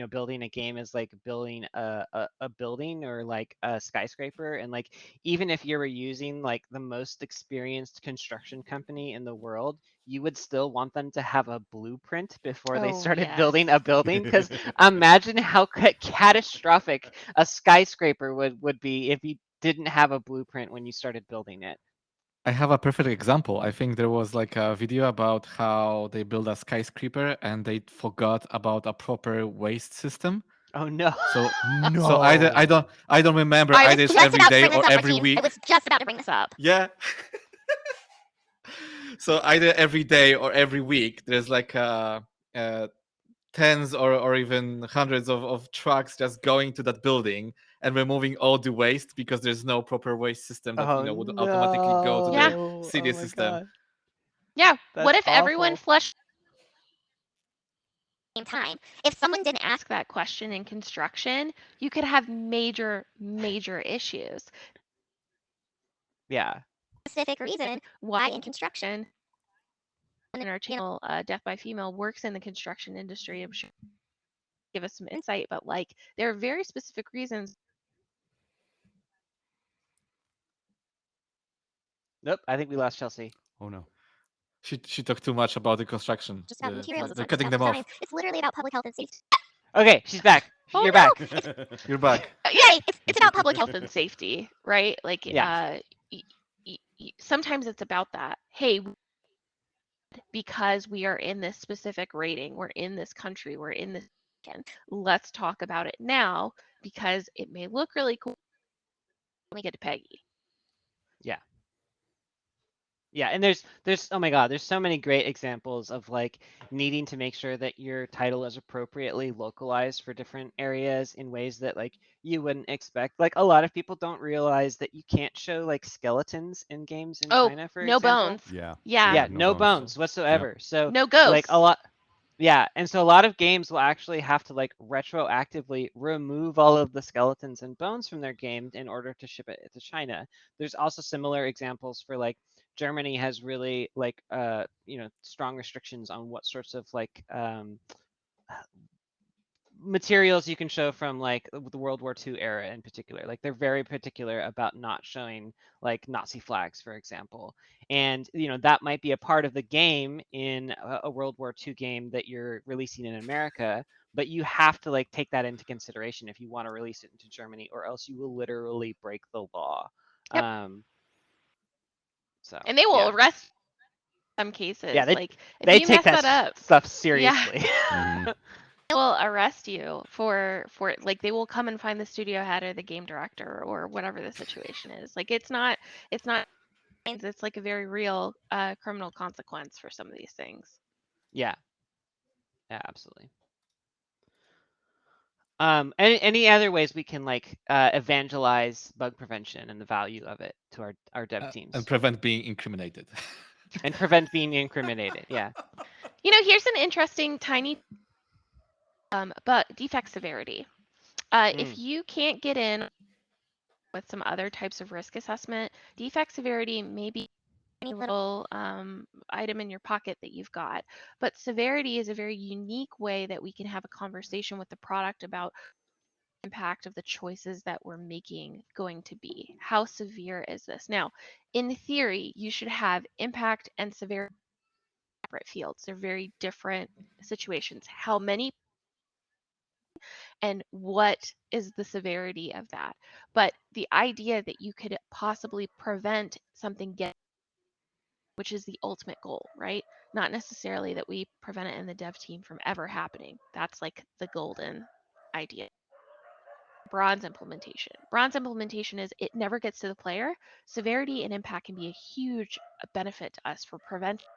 building a game as like building a building or like a skyscraper, and like even if you were using like the most experienced construction company in the world, you would still want them to have a blueprint before they Oh, started yes. building a building, because imagine how catastrophic a skyscraper would be if you didn't have a blueprint when you started building it. I have a perfect example. I think there was like a video about how they build a skyscraper and they forgot about a proper waste system. Oh no. So No. so I don't remember I was either just every about to day bring this or up, every Marcin. week. I was just about to bring this up. Yeah. So either every day or every week, there's like tens or even hundreds of trucks just going to that building and removing all the waste because there's no proper waste system that Oh would automatically go to Yeah. the city system. Yeah. What That's if everyone awful. flushed at the same time? If someone didn't ask that question in construction, you could have major issues. Yeah. Specific reason why in construction, in our channel, Death by Female works in the construction industry. I'm sure give us some insight, but like there are very specific reasons. Nope, I think we lost Chelsea. Oh no. She talked too much about the construction. Just about materials. They're It's not cutting just them about off. design. It's literally about public health and safety. Okay, she's back. Oh, You're no. back. You're back. Yeah, it's about public health and safety, right? Like, Yeah. sometimes it's about that. Hey, because we are in this specific rating, we're in this country, we're in this. Let's talk about it now because it may look really cool when we get to Peggy. Yeah. Yeah, and there's oh my god, there's so many great examples of like needing to make sure that your title is appropriately localized for different areas in ways that like you wouldn't expect. Like a lot of people don't realize that you can't show like skeletons in games in Oh, China, for no example. bones. Yeah. Yeah. Yeah, no no bones. bones whatsoever. So No like ghosts. Yeah, and so a lot of games will actually have to like retroactively remove all of the skeletons and bones from their game in order to ship it to China. There's also similar examples for like Germany has really like strong restrictions on what sorts of like materials you can show from like the World War II era in particular. Like they're very particular about not showing like Nazi flags, for example. And that might be a part of the game in a World War II game that you're releasing in America, but you have to like take that into consideration if you want to release it into Germany, or else you will literally break the law. Yep. So And they will yeah. arrest some Yeah, cases. Like if they you take mess that that up, stuff yeah, seriously. they will arrest you for like they will come and find the studio head or the game director or whatever the situation is. Like it's not it's like a very real criminal consequence for some of these things. Yeah, absolutely. Any other ways we can like evangelize bug prevention and the value of it to our dev teams and prevent being incriminated. and prevent being incriminated? Yeah. Here's an interesting tiny but defect severity. If you can't get in with some other types of risk assessment, defect severity may be any little item in your pocket that you've got. But severity is a very unique way that we can have a conversation with the product about the impact of the choices that we're making going to be. How severe is this? Now, in theory, you should have impact and severity separate fields. They're very different situations. How many and what is the severity of that? But the idea that you could possibly prevent something getting, which is the ultimate goal, right? Not necessarily that we prevent it in the dev team from ever happening. That's like the golden idea. Bronze implementation is it never gets to the player. Severity and impact can be a huge benefit to us for preventing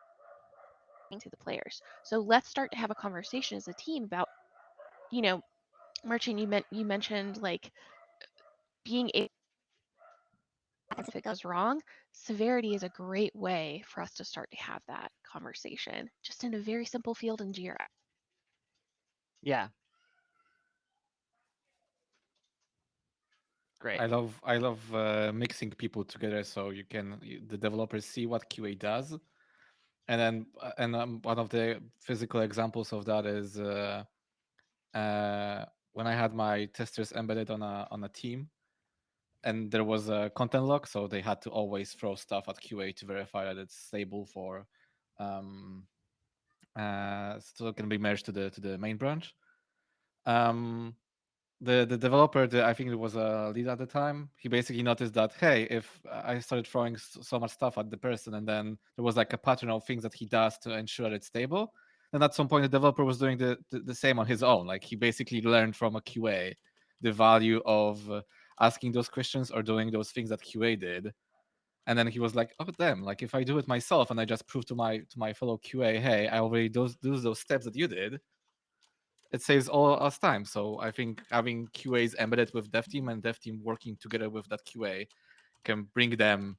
to the players. So let's start to have a conversation as a team about, Marcin, you mentioned like being able, if it goes wrong, severity is a great way for us to start to have that conversation, just in a very simple field in Jira. Yeah. Great. I love mixing people together so the developers see what QA does, and then one of the physical examples of that is when I had my testers embedded on a team, and there was a content lock, so they had to always throw stuff at QA to verify that it's stable for so it can be merged to the main branch. The developer, I think it was a lead at the time, he basically noticed that, hey, if I started throwing so much stuff at the person and then there was like a pattern of things that he does to ensure it's stable, then at some point the developer was doing the same on his own. Like he basically learned from a QA the value of asking those questions or doing those things that QA did. And then he was like, oh damn, like if I do it myself and I just prove to my fellow QA, hey, I already do those steps that you did, it saves all us time. So I think having QAs embedded with dev team and dev team working together with that QA can bring them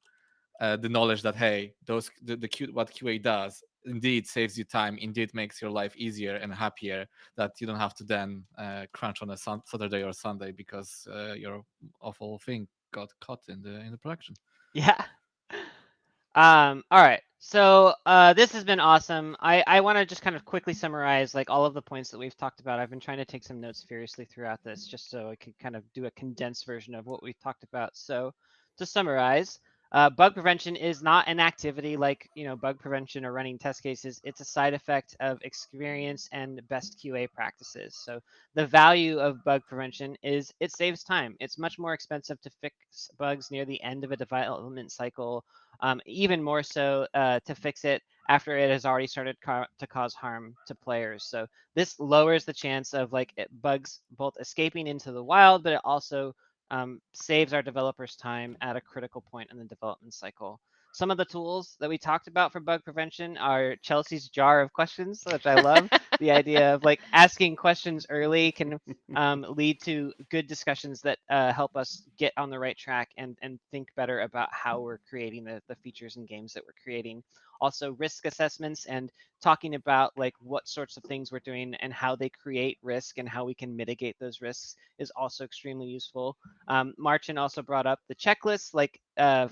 the knowledge that, hey, what QA does indeed saves you time, indeed makes your life easier and happier, that you don't have to then crunch on a Saturday or Sunday because your awful thing got caught in the production. Yeah. All right. So this has been awesome. I want to just kind of quickly summarize like all of the points that we've talked about. I've been trying to take some notes furiously throughout this just so I could kind of do a condensed version of what we've talked about. So to summarize, bug prevention is not an activity like bug prevention or running test cases. It's a side effect of experience and best QA practices. So the value of bug prevention is it saves time. It's much more expensive to fix bugs near the end of a development cycle, even more so to fix it after it has already started to cause harm to players. So this lowers the chance of like bugs both escaping into the wild, but it also saves our developers time at a critical point in the development cycle. Some of the tools that we talked about for bug prevention are Chelsea's jar of questions, which I love. The idea of like asking questions early can lead to good discussions that help us get on the right track and think better about how we're creating the features and games that we're creating. also risk assessments and talking about like what sorts of things we're doing and how they create risk and how we can mitigate those risks is also extremely useful. Marcin also brought up the checklist, like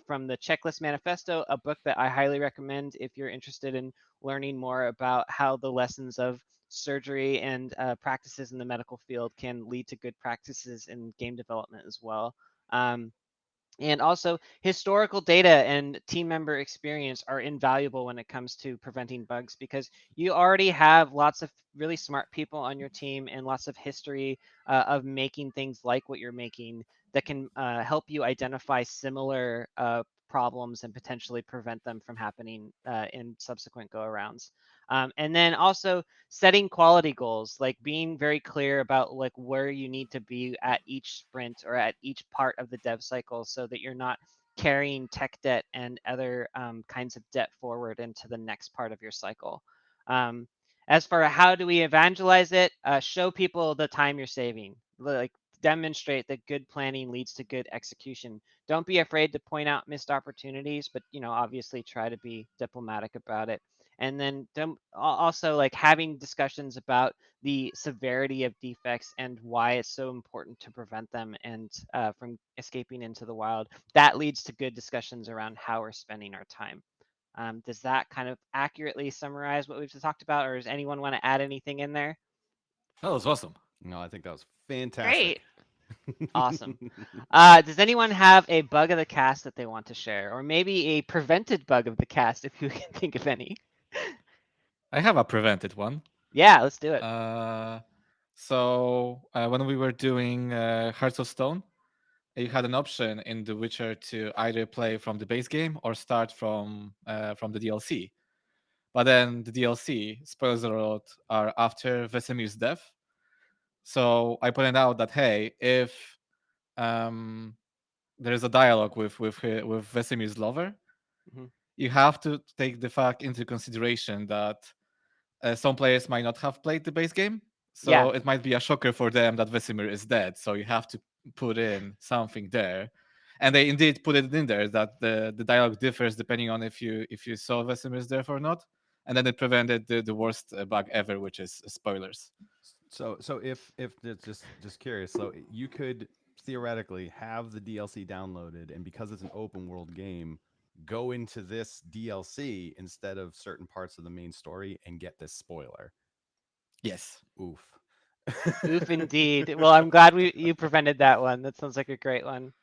from the Checklist Manifesto, a book that I highly recommend if you're interested in learning more about how the lessons of surgery and practices in the medical field can lead to good practices in game development as well. And also, historical data and team member experience are invaluable when it comes to preventing bugs because you already have lots of really smart people on your team and lots of history of making things like what you're making that can help you identify similar problems and potentially prevent them from happening in subsequent go arounds. And then also setting quality goals, like being very clear about like where you need to be at each sprint or at each part of the dev cycle so that you're not carrying tech debt and other kinds of debt forward into the next part of your cycle. As for how do we evangelize it, show people the time you're saving. Like demonstrate that good planning leads to good execution. Don't be afraid to point out missed opportunities, but obviously try to be diplomatic about it. And then also like having discussions about the severity of defects and why it's so important to prevent them and from escaping into the wild. That leads to good discussions around how we're spending our time. Does that kind of accurately summarize what we've just talked about, or does anyone want to add anything in there? That was awesome. No, I think that was fantastic. Awesome. Does anyone have a bug of the cast that they want to share, or maybe a prevented bug of the cast if you can think of any? I have a prevented one. Yeah, let's do it. So when we were doing Hearts of Stone, you had an option in The Witcher to either play from the base game or start from the DLC. But then the DLC, spoilers alert, are after Vesemir's death. So I pointed out that hey, if there's a dialogue with Vesemir's lover, Mhm. you have to take the fact into consideration that some players might not have played the base game, Yeah. so it might be a shocker for them that Vesemir is dead. So you have to put in something there, and they indeed put it in there that the dialogue differs depending on if you saw Vesemir's death or not, and then it prevented the worst bug ever, which is spoilers. So if just curious, so you could theoretically have the DLC downloaded, and because it's an open world game, go into this DLC instead of certain parts of the main story and get this spoiler. Yes. Oof. Oof, indeed. Well, I'm glad you prevented that one. That sounds like a great one.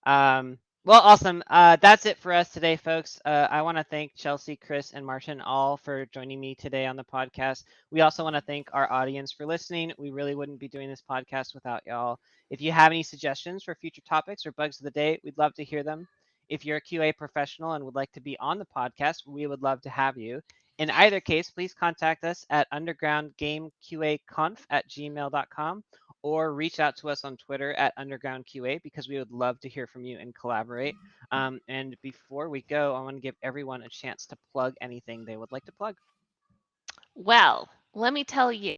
Well, awesome. That's it for us today, folks. I want to thank Chelsea, Chris, and Marcin all for joining me today on the podcast. We also want to thank our audience for listening. We really wouldn't be doing this podcast without y'all. If you have any suggestions for future topics or bugs of the day, we'd love to hear them. If you're a QA professional and would like to be on the podcast, we would love to have you. In either case, please contact us at undergroundgameqaconf@gmail.com or reach out to us on Twitter at undergroundqa because we would love to hear from you and collaborate. And before we go, I want to give everyone a chance to plug anything they would like to plug. Well, let me tell you,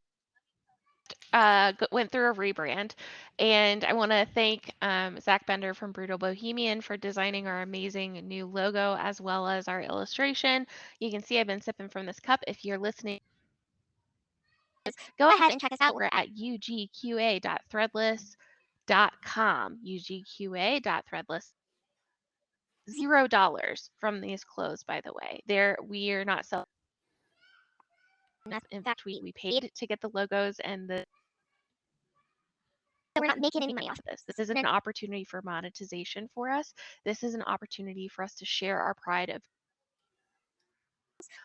went through a rebrand, and I want to thank Zach Bender from Brutal Bohemian for designing our amazing new logo as well as our illustration. You can see I've been sipping from this cup. If you're listening, go ahead and check us out. We're at ugqa.threadless.com. ugqa.threadless. $0 from these clothes, by the way. We are not selling. In fact, we paid to get the logos and we're not making any money off of this. This isn't an opportunity for monetization for us. This is an opportunity for us to share our pride of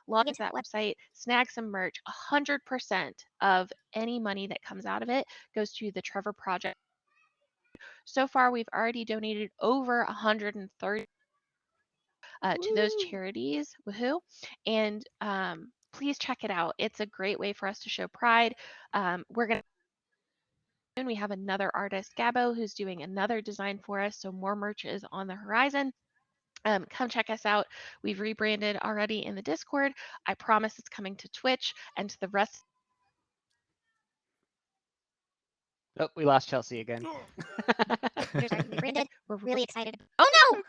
log into that website, snag some merch. 100% of any money that comes out of it goes to the Trevor Project. So far, we've already donated over 130 to those charities. Woohoo! And please check it out. It's a great way for us to show pride. We're going to we have another artist, Gabo, who's doing another design for us. So more merch is on the horizon. Come check us out. We've rebranded already in the Discord. I promise it's coming to Twitch and to the rest. Oh, we lost Chelsea again. Rebranded. We're really excited. Oh no!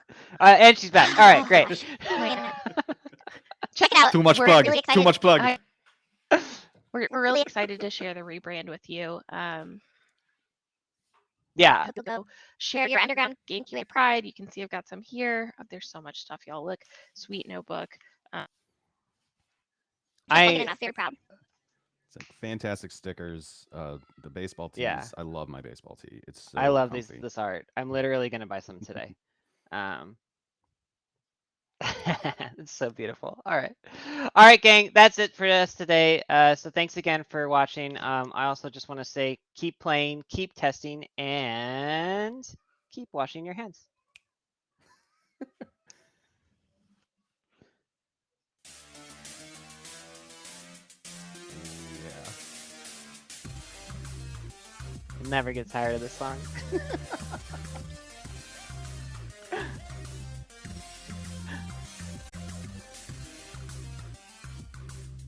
And she's back. All right, great. Check out. Too much We're plug. really Too much plug. We're really excited to share the rebrand with you. Yeah. Hope you'll go share your underground game QA pride. You can see I've got some here. There's so much stuff, y'all. Look, sweet notebook. Very proud. It's like fantastic stickers. The baseball tees. Yeah. I love my baseball tee. It's so I love comfy. this art. I'm literally gonna buy some today. It's so beautiful. All right, gang. That's it for us today. So thanks again for watching. I also just want to say, keep playing, keep testing, and keep washing your hands. Yeah. Never get tired of this song.